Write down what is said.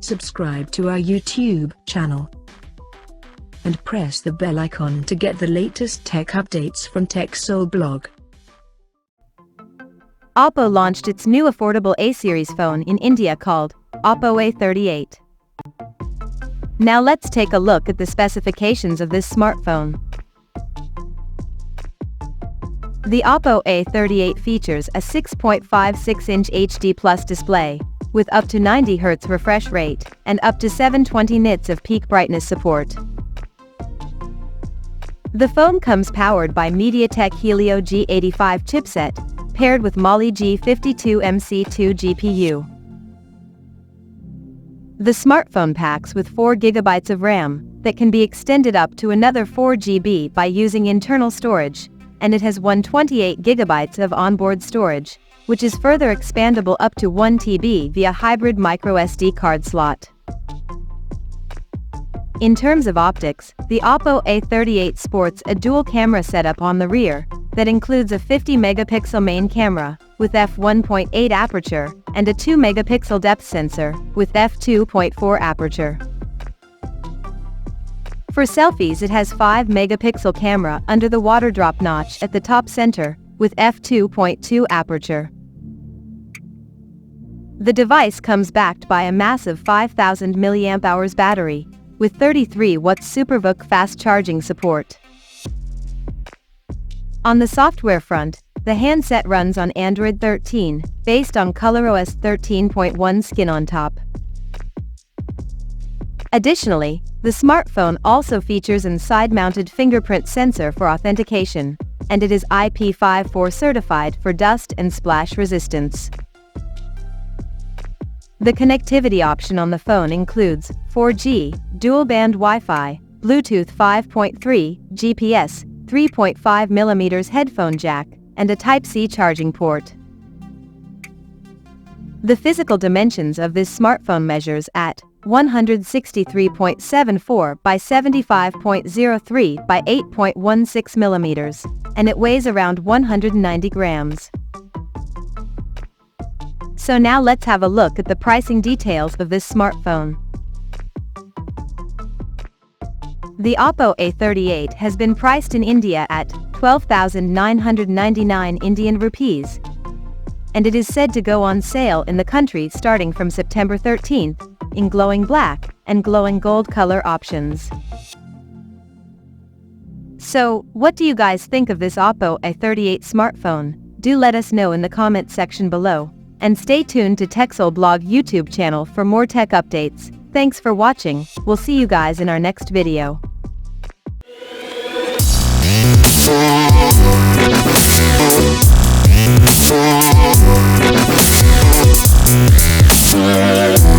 subscribe to our YouTube channel, and press the bell icon to get the latest tech updates from TechSole Blog. Oppo launched its new affordable A-series phone in India called Oppo A38. Now let's take a look at the specifications of this smartphone. The Oppo A38 features a 6.56-inch HD Plus display, with up to 90 Hz refresh rate, and up to 720 nits of peak brightness support. The phone comes powered by MediaTek Helio G85 chipset, paired with Mali G52MC2 GPU. The smartphone packs with 4 GB of RAM, that can be extended up to another 4 GB by using internal storage, and it has 128 GB of onboard storage, which is further expandable up to 1 TB via hybrid microSD card slot. In terms of optics, the Oppo A38 sports a dual camera setup on the rear, that includes a 50-megapixel main camera, with f1.8 aperture, and a 2-megapixel depth sensor, with f2.4 aperture. For selfies, it has 5-megapixel camera under the water drop notch at the top center, with f2.2 aperture. The device comes backed by a massive 5000 mAh battery, with 33 watts SuperVOOC fast charging support. On the software front, the handset runs on Android 13, based on ColorOS 13.1 Skin on top. Additionally, the smartphone also features an side-mounted fingerprint sensor for authentication, and it is IP54 certified for dust and splash resistance. The connectivity option on the phone includes 4G, dual-band Wi-Fi, Bluetooth 5.3, GPS, 3.5mm headphone jack, and a Type-C charging port. The physical dimensions of this smartphone measures at 163.74 by 75.03 by 8.16mm, and it weighs around 190 grams. So now let's have a look at the pricing details of this smartphone. The Oppo A38 has been priced in India at 12,999 Indian rupees, and it is said to go on sale in the country starting from September 13th, in glowing black and glowing gold color options. So, what do you guys think of this Oppo A38 smartphone? Do let us know in the comment section below, and stay tuned to TechSole Blog YouTube channel for more tech updates. Thanks for watching, we'll see you guys in our next video. Yeah.